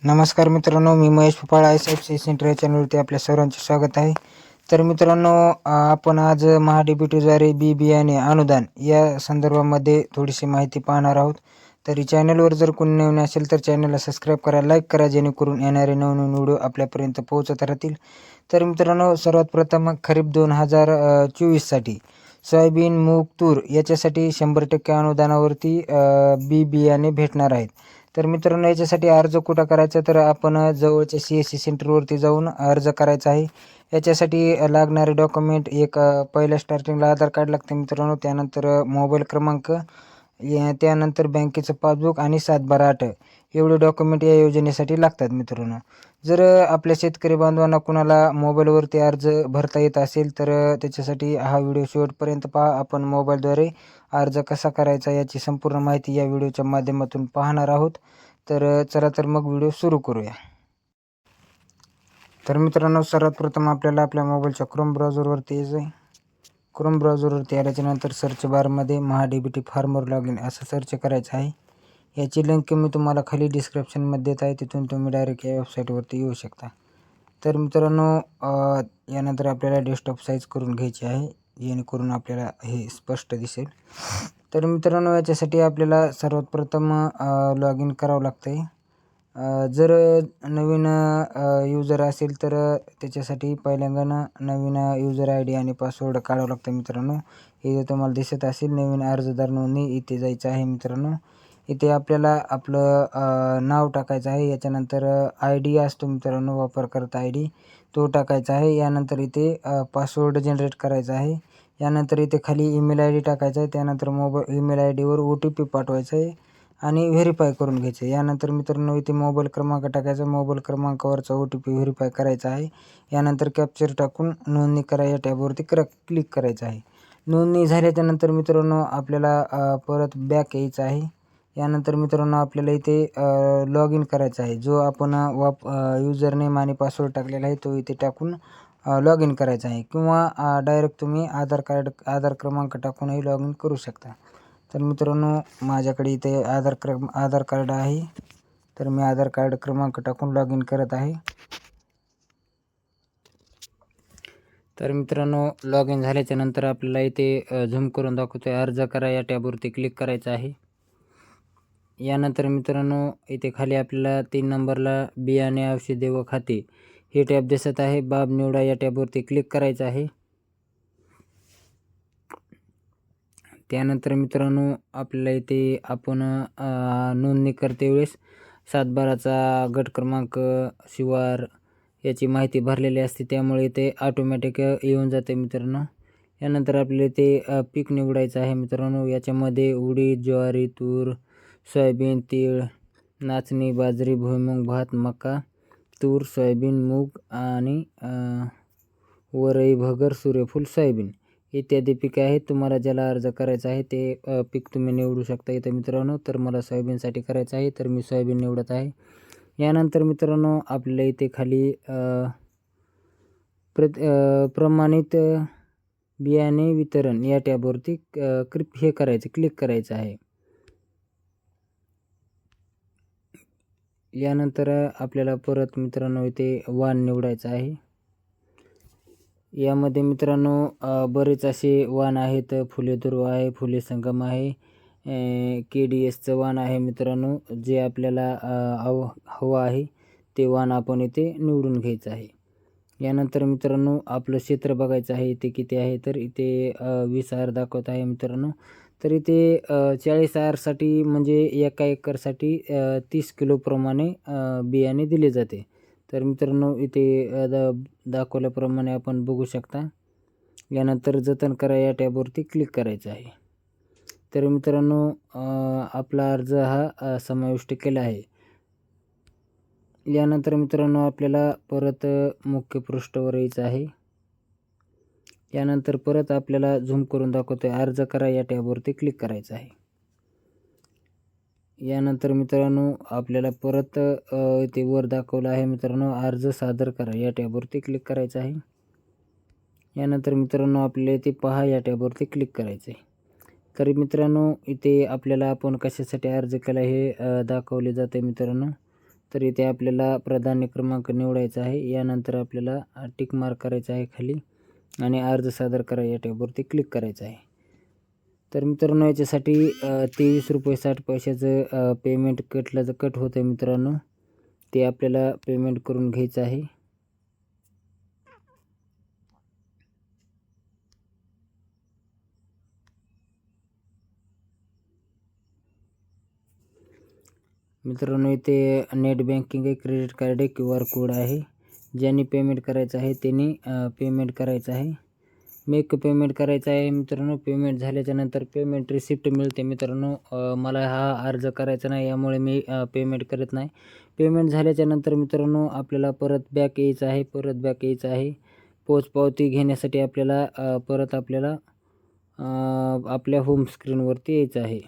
नमस्कार मित्रांनो, मी Mahesh फुपाळ ICICI centre या चॅनलवरती आपल्या सर्वांचे स्वागत आहे. तर मित्रांनो, आपण आज महाडीबीटीद्वारे बी बियाणे अनुदान या संदर्भामध्ये थोडीशी माहिती पाहणार आहोत. तरी चॅनलवर जर कोणी नवीन असेल तर चॅनलला सबस्क्राईब करा, लाईक करा, जेणेकरून येणारे नवनवीन व्हिडिओ आपल्यापर्यंत पोहोचत राहतील. तर मित्रांनो, सर्वात प्रथम खरीप 2024साठी सोयाबीन, मूग, तूर याच्यासाठी 100% अनुदानावरती बी बियाणे भेटणार आहेत. तर मित्रांनो, याच्यासाठी अर्ज कुठं करायचा, तर आपण जवळच्या CSC सेंटरवरती जाऊन अर्ज करायचा आहे. याच्यासाठी लागणारे डॉक्युमेंट पहिल्या स्टार्टिंगला आधार कार्ड लागते मित्रांनो, त्यानंतर मोबाईल क्रमांक, त्यानंतर बँकेचं पासबुक आणि 7/12 एवढे डॉक्युमेंट या योजनेसाठी लागतात मित्रांनो. जर आपल्या शेतकरी बांधवांना कुणाला मोबाईलवरती अर्ज भरता येत असेल तर त्याच्यासाठी हा व्हिडिओ शेवटपर्यंत पहा. आपण मोबाईलद्वारे अर्ज कसा करायचा याची संपूर्ण माहिती या व्हिडिओच्या माध्यमातून पाहणार आहोत. तर चला तर मग व्हिडिओ सुरू करूया. तर मित्रांनो, सर्वात प्रथम आपल्याला आपल्या मोबाईलच्या क्रोम ब्राउझरवरती यायचं आहे. क्रोम ब्राउझरवरती आल्याच्यानंतर सर्च बारमध्ये महाडीबीटी फार्मर लॉग इन असं सर्च करायचं आहे. याची लिंक मी तुम्हाला खाली डिस्क्रिप्शनमध्ये देत आहे, तिथून तुम्ही डायरेक्ट या वेबसाईटवरती येऊ शकता. तर मित्रांनो, यानंतर आपल्याला डेस्कटॉप साईज करून घ्यायची आहे, जेणेकरून आपल्याला हे स्पष्ट दिसेल. तर मित्रांनो, याच्यासाठी आपल्याला सर्वात प्रथम लॉग इन करावं लागतं आहे. जर नवीन यूजर असेल तर त्याच्यासाठी पहिल्यांदा नवीन यूजर ID आणि पासवर्ड काढावं लागतं मित्रांनो. इथे तुम्हाला दिसत असेल नवीन अर्जदार नोंदणी, इथे जायचं आहे मित्रांनो. इथे आपल्याला आपलं नाव टाकायचं आहे. याच्यानंतर ID असतो मित्रांनो, वापरकर्ता ID, तो टाकायचा आहे. यानंतर इथे पासवर्ड जनरेट करायचा आहे. यानंतर इथे खाली ईमेल ID टाकायचा आहे. त्यानंतर ईमेल IDवर OTP पाठवायचा आहे आणि व्हेरीफाय करून घ्यायचं आहे. यानंतर मित्रांनो, इथे मोबाईल क्रमांक टाकायचा, मोबाईल क्रमांकावरचा OTP व्हेरीफाय करायचा आहे. यानंतर कॅप्चर टाकून नोंदणी करा या टॅबवरती क्लिक करायचं आहे. नोंदणी झाल्याच्यानंतर मित्रांनो, आपल्याला परत बॅक यायचं आहे. यानंतर मित्रांनो, आपल्याला इथे लॉग इन करायचा आहे. जो आपण यूजर नेम आणि पासवर्ड टाकलेला आहे तो इथे टाकून लॉग इन करायचा आहे, किंवा डायरेक्ट तुम्ही आधार क्रमांक टाकूनही लॉग इन करू शकता. तर मित्रांनो, माझ्याकडे इथे आधार कार्ड आहे, तर मी आधार कार्ड क्रमांक टाकून लॉग इन करत आहे. तर मित्रांनो, लॉग इन झाल्याच्या नंतर आपल्याला इथे झूम करून दाखवतो आहे, अर्ज करा या टॅबवरती क्लिक करायचं आहे. यानंतर मित्रांनो, इथे खाली आपल्याला 3 नंबरला बियाणे, औषधे व खाते हे टॅब दिसत आहे. बाब निवडा या टॅबवरती क्लिक करायचं आहे. त्यानंतर मित्रांनो, आपल्याला इथे आपण नोंदणी करते वेळेस 7/12चा गट क्रमांक, शिवार याची माहिती भरलेली असते, त्यामुळे इथे ऑटोमॅटिक येऊन जाते मित्रांनो. यानंतर आपल्याला इथे पीक निवडायचं आहे मित्रांनो. याच्यामध्ये उडीद, ज्वारी, तूर, सोयाबीन, तीळ, नाचणी, बाजरी, भुईमूग, भात, मका, तूर, सोयाबीन, मूग आणि वरई, भगर, सूर्यफूल, सोयाबीन इत्यादी पिके आहेत. तुम्हाला ज्याला अर्ज करायचा आहे ते पीक तुम्ही निवडू शकता इथं मित्रांनो. तर मला सोयाबीनसाठी करायचं आहे, तर मी सोयाबीन निवडत आहे. यानंतर मित्रांनो, आपल्याला इथे खाली प्रमाणित बियाणे वितरण या टॅबवरती क्लिक करायचं आहे. यानंतर आपल्याला परत मित्रांनो इथे वाण निवडायचं आहे. यामध्ये मित्रांनो बरेच असे वाण आहेत. फुले दुर्वा आहे, फुले संगम आहे, KDSचं वाण आहे मित्रांनो. जे आपल्याला हवं आहे ते वाण आपण इथे निवडून घ्यायचं आहे. यानंतर मित्रांनो, आपलं क्षेत्र बघायचं आहे इथे किती आहे, तर इथे 20 आर दाखवत आहे मित्रांनो. तर इथे 40 आरसाठी म्हणजे एका एकरसाठी 30 किलोप्रमाणे बियाणे दिले जाते. तर मित्रांनो, इथे दाखवल्याप्रमाणे आपण बघू शकता. यानंतर जतन करा या टॅबवरती क्लिक करायचं आहे. तर मित्रांनो, आपला अर्ज हा समाविष्ट केला आहे. यानंतर मित्रांनो, आपल्याला परत मुख्य पृष्ठावर यायचं आहे. यानंतर परत आपल्याला झूम करून दाखवतो आहे, अर्ज करा या टॅबवरती क्लिक करायचं आहे. यानंतर मित्रांनो, आपल्याला परत इथे वर दाखवलं आहे मित्रांनो, अर्ज सादर करा या टॅबवरती क्लिक करायचं आहे. यानंतर मित्रांनो, आपल्याला इथे पहा या टॅबवरती क्लिक करायचं आहे. तर मित्रांनो, इथे आपल्याला आपण कशासाठी अर्ज केला हे दाखवले जाते मित्रांनो. तर इथे आपल्याला प्राधान्य क्रमांक निवडायचा आहे. यानंतर आपल्याला टिक मार्क करायचा आहे खाली आणि अर्ज सादर करा या टॅबवरती क्लिक करायचं आहे. तर मित्रांनो याच्यासाठी 23 रुपये 60 पैशाचं पेमेंट कट होतं आहे मित्रांनो. ते आपल्याला पेमेंट करून घ्यायचं आहे. मित्रांनो इथे नेट बँकिंग आहे, क्रेडिट कार्ड आहे, QR कोड आहे. ज्यांनी पेमेंट करायचं आहे त्यांनी पेमेंट करायचं आहे. मेक पेमेंट करायचं आहे मित्रांनो. पेमेंट झाल्याच्या नंतर पेमेंट रिसिप्ट मिळते मित्रांनो. मला हा अर्ज करायचा नाही यामुळे मी पेमेंट करत नाही. पेमेंट झाल्याच्या नंतर मित्रांनो आपल्याला परत बॅक यायचं आहे. पोचपावती घेण्यासाठी आपल्याला परत आपल्याला आपल्या होम स्क्रीनवरती यायचं आहे.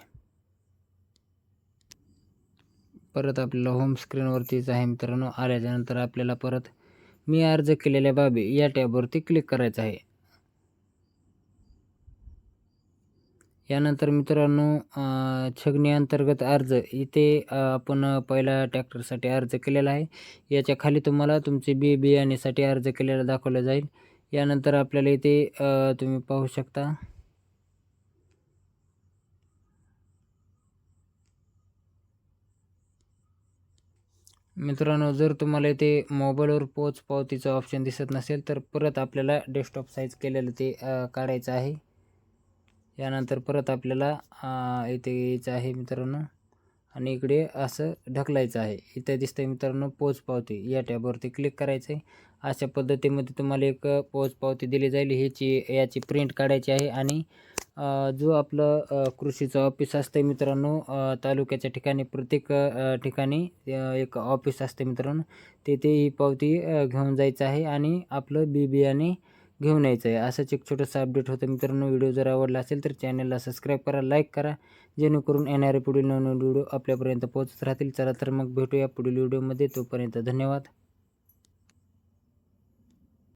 मित्रांनो. आल्याच्यानंतर आपल्याला परत मी अर्ज केलेल्या बाबी या टॅबवरती क्लिक करायचं आहे. यानंतर मित्रांनो छगणी अंतर्गत अर्ज इथे आपण पहिला ट्रॅक्टरसाठी अर्ज केलेला आहे. याच्या खाली तुम्हाला तुमचे बियाणेसाठी अर्ज केलेला दाखवला जाईल. यानंतर आपल्याला इथे तुम्ही पाहू शकता मित्रांनो, जर तुम्हाला इथे मोबाईलवर पोचपावतीचं ऑप्शन दिसत नसेल तर परत आपल्याला डेस्कटॉप साईज केलेलं ते काढायचं आहे. यानंतर परत आपल्याला इथे यायचं आहे मित्रांनो आणि इकडे असं ढकलायचं आहे. इथे दिसतंय मित्रांनो पोचपावती या टॅबवरती क्लिक करायचं आहे. अशा पद्धतीमध्ये तुम्हाला एक पोचपावती दिली जाईल. याची प्रिंट काढायची आहे आणि जो आपलं कृषीचं ऑफिस असतं मित्रांनो, तालुक्याच्या ठिकाणी प्रत्येक ठिकाणी एक ऑफिस असते मित्रांनो. तेथे ही पावती घेऊन जायचं आहे आणि आपलं बियाणे घेऊन यायचं आहे. असंच एक छोटंसं अपडेट होतं मित्रांनो. व्हिडिओ जर आवडला असेल तर चॅनलला सबस्क्राईब करा, लाईक करा, जेणेकरून येणारे पुढील नवीन व्हिडिओ आपल्यापर्यंत पोहोचत राहतील. चला तर मग भेटूया पुढील व्हिडिओमध्ये. तोपर्यंत धन्यवाद.